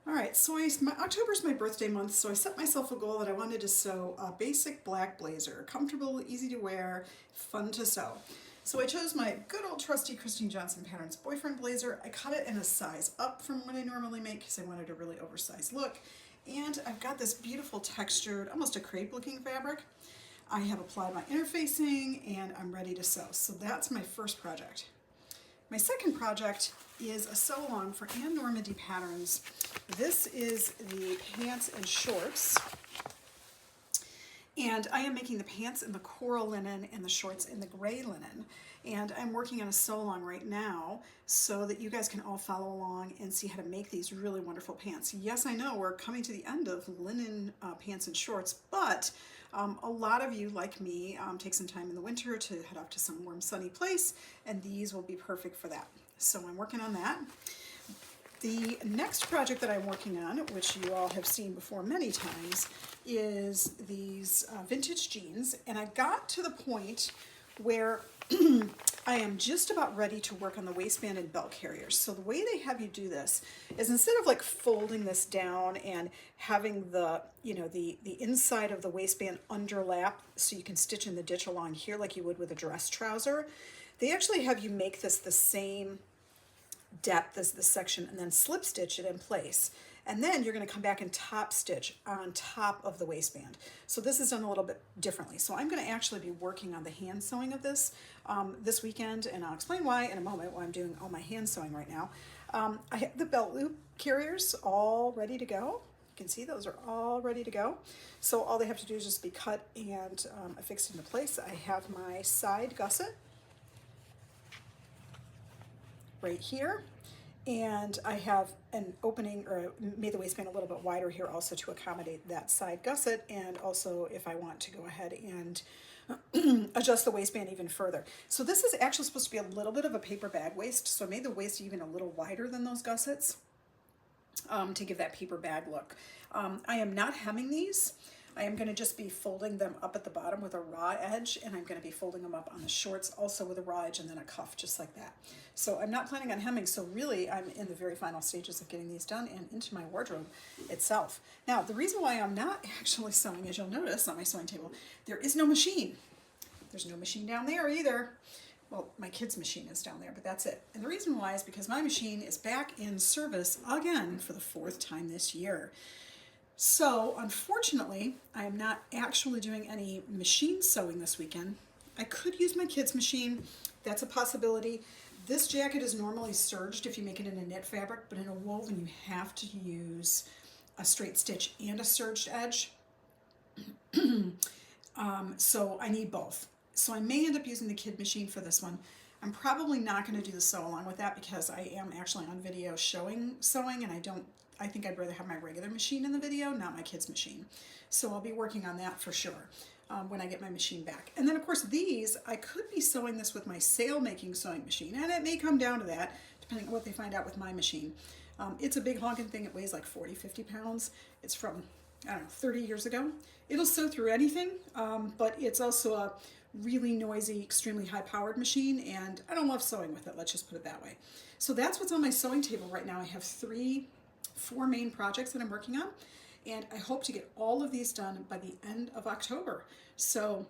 All right, so October's my birthday month, so I set myself a goal that I wanted to sew a basic black blazer, comfortable, easy to wear, fun to sew. So I chose my good old trusty Christine Johnson Patterns boyfriend blazer. I cut it in a size up from what I normally make because I wanted a really oversized look. And I've got this beautiful textured, almost a crepe looking fabric. I have applied my interfacing and I'm ready to sew. So that's my first project. My second project is a sew along for Ann Normandy Patterns. This is the pants and shorts, and I am making the pants in the coral linen and the shorts in the gray linen. And I'm working on a sew along right now so that you guys can all follow along and see how to make these really wonderful pants. Yes, I know we're coming to the end of linen pants and shorts, but a lot of you, like me, take some time in the winter to head off to some warm sunny place, and these will be perfect for that. So I'm working on that. The next project that I'm working on, which you all have seen before many times, is these vintage jeans. And I got to the point where I am just about ready to work on the waistband and belt carriers. So the way they have you do this is instead of like folding this down and having the, the inside of the waistband underlap so you can stitch in the ditch along here like you would with a dress trouser, they actually have you make this the same depth as this section and then slip stitch it in place. And then you're going to come back and top stitch on top of the waistband. So this is done a little bit differently. So I'm going to actually be working on the hand sewing of this this weekend, and I'll explain why in a moment while I'm doing all my hand sewing right now. I have the belt loop carriers all ready to go. You can see those are all ready to go. So all they have to do is just be cut and affixed into place. I have my side gusset right here, and I have an opening, or made the waistband a little bit wider here also to accommodate that side gusset, and also if I want to go ahead and adjust the waistband even further. So this is actually supposed to be a little bit of a paper bag waist, so I made the waist even a little wider than those gussets to give that paper bag look. I am not hemming these. I am going to just be folding them up at the bottom with a raw edge, and I'm going to be folding them up on the shorts also with a raw edge and then a cuff just like that. So I'm not planning on hemming, so really I'm in the very final stages of getting these done and into my wardrobe itself. Now the reason why I'm not actually sewing, as you'll notice on my sewing table, there is no machine. There's no machine down there either. Well, my kid's machine is down there, but that's it. And the reason why is because my machine is back in service again for the 4th time this year. So unfortunately, I am not actually doing any machine sewing this weekend. I could use my kid's machine. That's a possibility. This jacket is normally serged if you make it in a knit fabric, but in a woven you have to use a straight stitch and a serged edge. So I need both. So I may end up using the kid machine for this one. I'm probably not going to do the sew along with that because I am actually on video showing sewing, and I think I'd rather have my regular machine in the video, not my kid's machine. So I'll be working on that for sure when I get my machine back. And then of course these, I could be sewing this with my sail making sewing machine, and it may come down to that depending on what they find out with my machine. It's a big honking thing. It weighs like 40-50 pounds. It's from, I don't know, 30 years ago. It'll sew through anything, but it's also a really noisy, extremely high-powered machine, and I don't love sewing with it, let's just put it that way. So that's what's on my sewing table right now. I have 4 main projects that I'm working on, and I hope to get all of these done by the end of October. So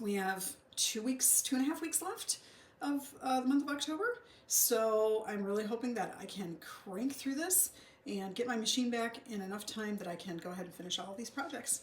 we have 2.5 weeks left of the month of October. So I'm really hoping that I can crank through this and get my machine back in enough time that I can go ahead and finish all of these projects.